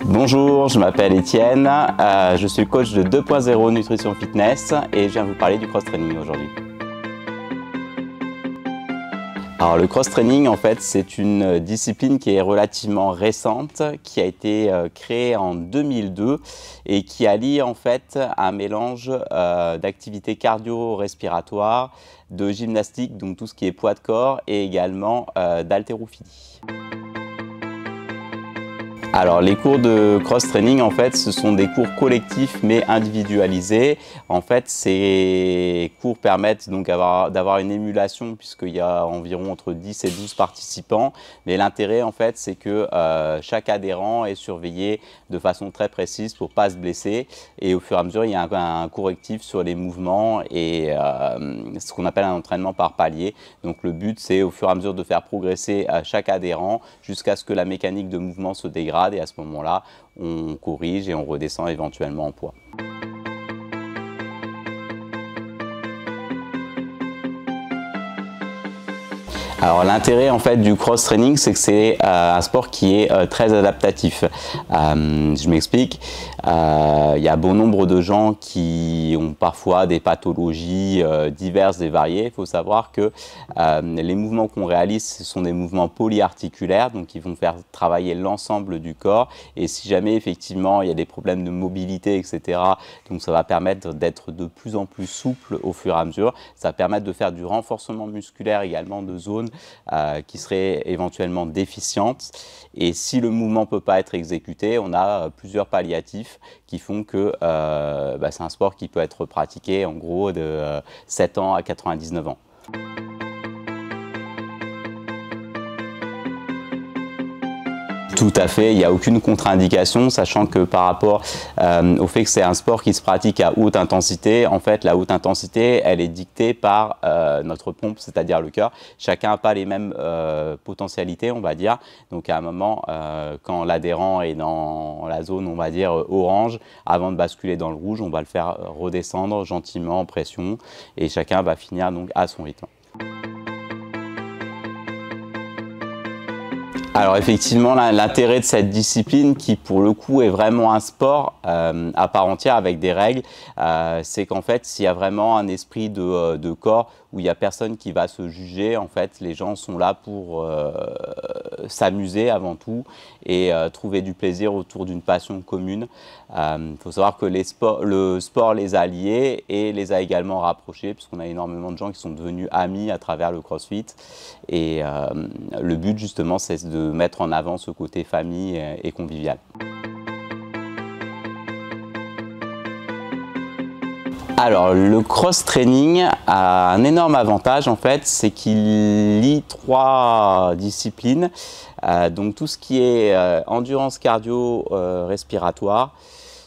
Bonjour, je m'appelle Étienne, je suis coach de 2.0 Nutrition Fitness et je viens vous parler du cross-training aujourd'hui. Alors le cross-training en fait c'est une discipline qui est relativement récente, qui a été créée en 2002 et qui allie en fait un mélange d'activités cardio-respiratoires, de gymnastique, donc tout ce qui est poids de corps et également d'haltérophilie. Alors les cours de cross-training en fait ce sont des cours collectifs mais individualisés. En fait ces cours permettent donc d'avoir une émulation puisqu'il y a environ entre 10 et 12 participants. Mais l'intérêt en fait c'est que chaque adhérent est surveillé de façon très précise pour ne pas se blesser. Et au fur et à mesure il y a un correctif sur les mouvements et ce qu'on appelle un entraînement par palier. Donc le but c'est au fur et à mesure de faire progresser chaque adhérent jusqu'à ce que la mécanique de mouvement se dégrade. Et à ce moment-là, on corrige et on redescend éventuellement en poids. Alors l'intérêt en fait du cross-training, c'est que c'est un sport qui est très adaptatif. Je m'explique. Il y a bon nombre de gens qui ont parfois des pathologies diverses et variées. Il faut savoir que les mouvements qu'on réalise, ce sont des mouvements polyarticulaires, donc ils vont faire travailler l'ensemble du corps. Et si jamais effectivement il y a des problèmes de mobilité, etc., donc ça va permettre d'être de plus en plus souple au fur et à mesure. Ça va permettre de faire du renforcement musculaire également de zones qui seraient éventuellement déficientes. Et si le mouvement ne peut pas être exécuté, on a plusieurs palliatifs qui font que c'est un sport qui peut être pratiqué en gros de 7 ans à 99 ans. Tout à fait, il n'y a aucune contre-indication, sachant que par rapport au fait que c'est un sport qui se pratique à haute intensité, en fait la haute intensité elle est dictée par notre pompe, c'est-à-dire le cœur. Chacun n'a pas les mêmes potentialités, on va dire. Donc à un moment, quand l'adhérent est dans la zone, on va dire orange, avant de basculer dans le rouge, on va le faire redescendre gentiment en pression et chacun va finir donc à son rythme. Alors effectivement, l'intérêt de cette discipline, qui pour le coup est vraiment un sport à part entière avec des règles, c'est qu'en fait, s'il y a vraiment un esprit de corps où il n'y a personne qui va se juger, en fait, les gens sont là pour s'amuser avant tout et trouver du plaisir autour d'une passion commune. Il faut savoir que le sport les a liés et les a également rapprochés, puisqu'on a énormément de gens qui sont devenus amis à travers le CrossFit. Et le but justement, c'est de mettre en avant ce côté famille et convivial. Alors le cross-training a un énorme avantage en fait, c'est qu'il lie 3 disciplines. Donc tout ce qui est endurance cardio-respiratoire,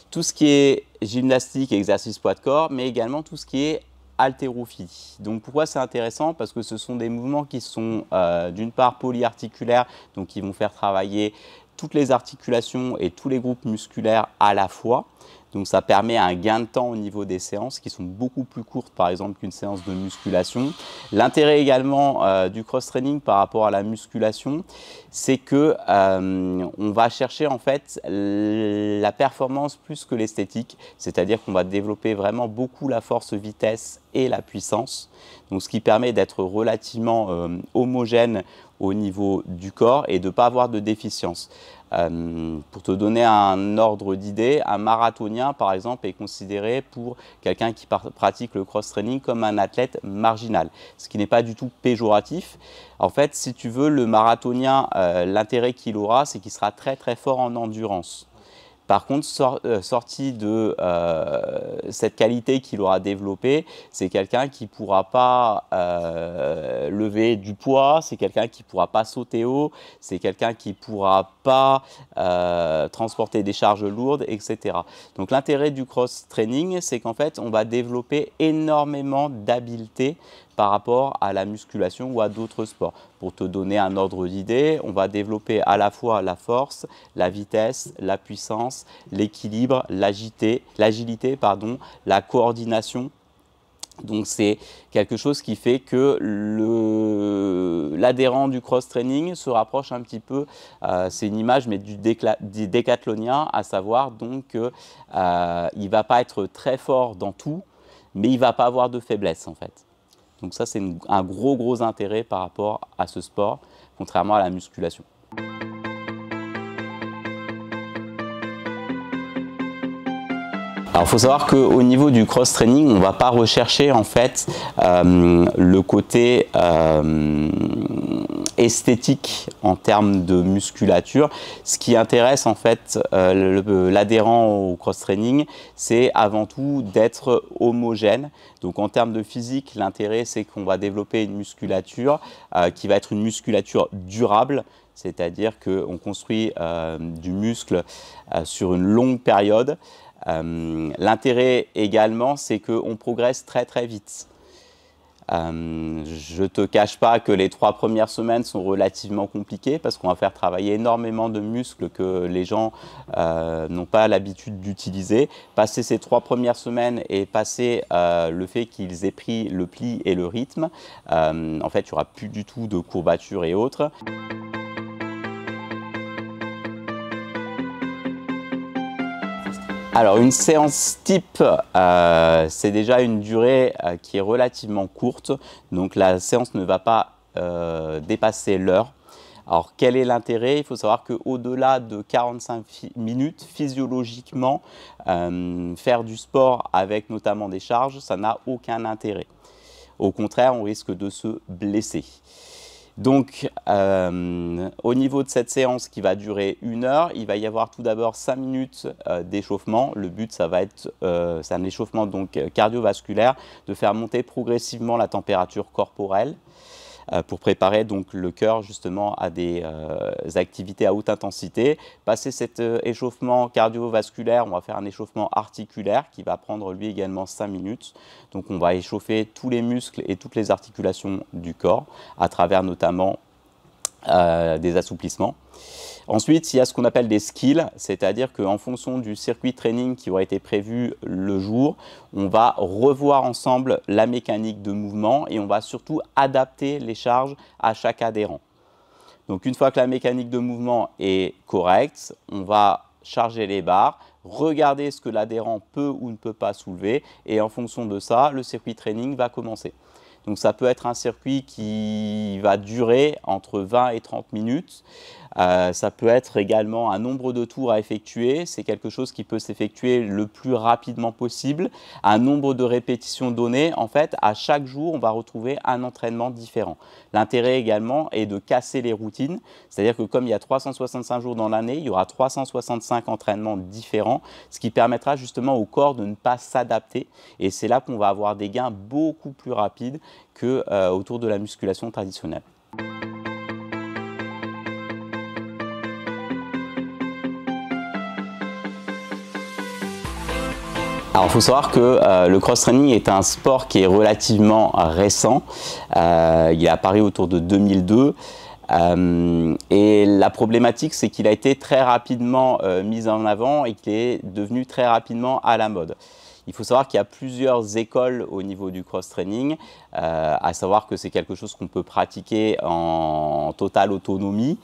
tout ce qui est gymnastique et exercice poids de corps, mais également tout ce qui est haltérophilie. Donc pourquoi c'est intéressant? Parce que ce sont des mouvements qui sont d'une part polyarticulaires, donc qui vont faire travailler toutes les articulations et tous les groupes musculaires à la fois. Donc ça permet un gain de temps au niveau des séances qui sont beaucoup plus courtes par exemple qu'une séance de musculation. L'intérêt également du cross-training par rapport à la musculation, c'est que on va chercher en fait la performance plus que l'esthétique, c'est-à-dire qu'on va développer vraiment beaucoup la force, vitesse et la puissance. Donc ce qui permet d'être relativement homogène au niveau du corps et de ne pas avoir de déficience. Pour te donner un ordre d'idée, un marathonien par exemple est considéré pour quelqu'un qui pratique le cross-training comme un athlète marginal, ce qui n'est pas du tout péjoratif. En fait, si tu veux, le marathonien, l'intérêt qu'il aura, c'est qu'il sera très très fort en endurance. Par contre, sorti de cette qualité qu'il aura développée, c'est quelqu'un qui ne pourra pas lever du poids, c'est quelqu'un qui ne pourra pas sauter haut, c'est quelqu'un qui ne pourra pas transporter des charges lourdes, etc. Donc l'intérêt du cross-training, c'est qu'en fait, on va développer énormément d'habiletés par rapport à la musculation ou à d'autres sports. Pour te donner un ordre d'idée, on va développer à la fois la force, la vitesse, la puissance, l'équilibre, l'agilité, la coordination. Donc c'est quelque chose qui fait que l'adhérent du cross-training se rapproche un petit peu, c'est une image mais du décathlonien, à savoir donc qu'il ne va pas être très fort dans tout, mais il ne va pas avoir de faiblesse en fait. Donc ça c'est un gros intérêt par rapport à ce sport, contrairement à la musculation. Alors, il faut savoir qu'au niveau du cross-training, on ne va pas rechercher en fait le côté esthétique en termes de musculature. Ce qui intéresse en fait l'adhérent au cross-training, c'est avant tout d'être homogène. Donc en termes de physique, l'intérêt c'est qu'on va développer une musculature qui va être une musculature durable. C'est-à-dire qu'on construit du muscle sur une longue période. L'intérêt également, c'est qu'on progresse très vite. Je ne te cache pas que les 3 premières semaines sont relativement compliquées parce qu'on va faire travailler énormément de muscles que les gens n'ont pas l'habitude d'utiliser. Passer ces 3 premières semaines et passer le fait qu'ils aient pris le pli et le rythme, en fait, il n'y aura plus du tout de courbatures et autres. Alors une séance type, c'est déjà une durée qui est relativement courte, donc la séance ne va pas dépasser l'heure. Alors quel est l'intérêt? Il faut savoir qu'au-delà de 45 minutes, physiologiquement, faire du sport avec notamment des charges, ça n'a aucun intérêt. Au contraire, on risque de se blesser. Donc, au niveau de cette séance qui va durer 1 heure, il va y avoir tout d'abord 5 minutes d'échauffement. Le but, ça va être, c'est un échauffement donc cardiovasculaire, de faire monter progressivement la température corporelle pour préparer donc le cœur justement à des activités à haute intensité. Passer cet échauffement cardiovasculaire, on va faire un échauffement articulaire qui va prendre lui également 5 minutes. Donc on va échauffer tous les muscles et toutes les articulations du corps à travers notamment des assouplissements. Ensuite, il y a ce qu'on appelle des skills, c'est-à-dire qu'en fonction du circuit training qui aura été prévu le jour, on va revoir ensemble la mécanique de mouvement et on va surtout adapter les charges à chaque adhérent. Donc une fois que la mécanique de mouvement est correcte, on va charger les barres, regarder ce que l'adhérent peut ou ne peut pas soulever et en fonction de ça, le circuit training va commencer. Donc ça peut être un circuit qui va durer entre 20 et 30 minutes. Ça peut être également un nombre de tours à effectuer. C'est quelque chose qui peut s'effectuer le plus rapidement possible. Un nombre de répétitions donné. En fait, à chaque jour, on va retrouver un entraînement différent. L'intérêt également est de casser les routines. C'est-à-dire que comme il y a 365 jours dans l'année, il y aura 365 entraînements différents, ce qui permettra justement au corps de ne pas s'adapter. Et c'est là qu'on va avoir des gains beaucoup plus rapides qu'autour de la musculation traditionnelle. Alors, il faut savoir que le cross-training est un sport qui est relativement récent. Il est apparu autour de 2002. Et la problématique, c'est qu'il a été très rapidement mis en avant et qu'il est devenu très rapidement à la mode. Il faut savoir qu'il y a plusieurs écoles au niveau du cross-training, à savoir que c'est quelque chose qu'on peut pratiquer en totale autonomie.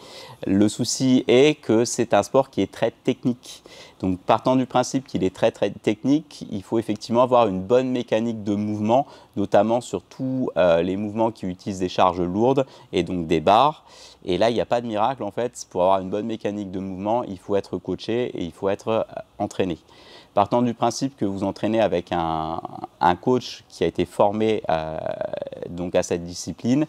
Le souci est que c'est un sport qui est très technique. Donc partant du principe qu'il est très technique, il faut effectivement avoir une bonne mécanique de mouvement, notamment sur tous les mouvements qui utilisent des charges lourdes et donc des barres. Et là, il n'y a pas de miracle en fait. Pour avoir une bonne mécanique de mouvement, il faut être coaché et il faut être entraîné. Partant du principe que vous entraînez avec un coach qui a été formé donc à cette discipline,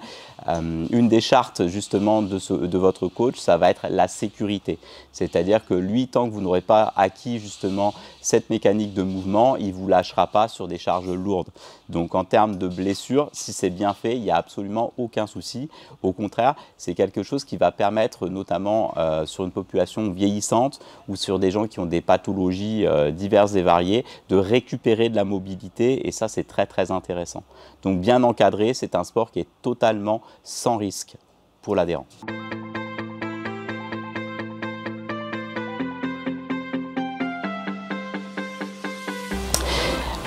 une des chartes justement de votre coach, ça va être la sécurité. C'est-à-dire que lui, tant que vous n'aurez pas acquis justement cette mécanique de mouvement, il ne vous lâchera pas sur des charges lourdes. Donc en termes de blessures, si c'est bien fait, il n'y a absolument aucun souci. Au contraire, c'est quelque chose qui va permettre notamment sur une population vieillissante ou sur des gens qui ont des pathologies diverses et variées, de récupérer de la mobilité et ça c'est très intéressant. Donc bien encadré, c'est un sport qui est totalement sans risque pour l'adhérent.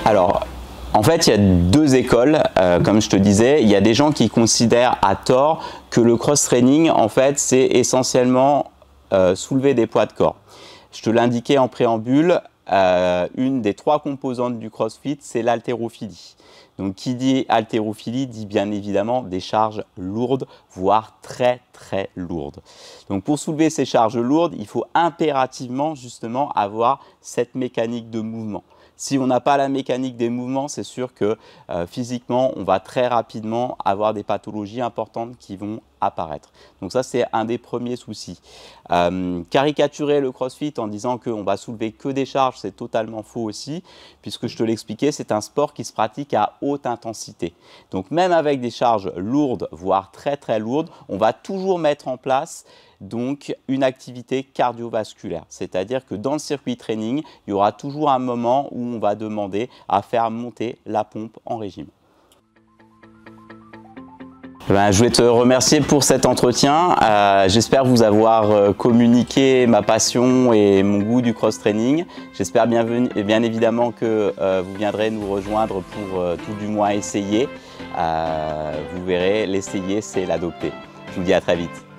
Alors, En fait, il y a deux écoles, comme je te disais. Il y a des gens qui considèrent à tort que le cross-training, en fait, c'est essentiellement soulever des poids de corps. Je te l'indiquais en préambule, une des trois composantes du CrossFit, c'est l'haltérophilie. Donc, qui dit haltérophilie dit bien évidemment des charges lourdes, voire très très lourdes. Donc, pour soulever ces charges lourdes, il faut impérativement justement avoir cette mécanique de mouvement. Si on n'a pas la mécanique des mouvements, c'est sûr que physiquement, on va très rapidement avoir des pathologies importantes qui vont apparaître. Donc ça, c'est un des premiers soucis. Caricaturer le CrossFit en disant qu'on va soulever que des charges, c'est totalement faux aussi, puisque je te l'expliquais, c'est un sport qui se pratique à haute intensité. Donc même avec des charges lourdes, voire très très lourdes, on va toujours mettre en place donc une activité cardiovasculaire. C'est-à-dire que dans le circuit training, il y aura toujours un moment où on va demander à faire monter la pompe en régime. Je voulais te remercier pour cet entretien. J'espère vous avoir communiqué ma passion et mon goût du cross-training. J'espère bien évidemment que vous viendrez nous rejoindre pour tout du moins essayer. Vous verrez, l'essayer, c'est l'adopter. Je vous dis à très vite.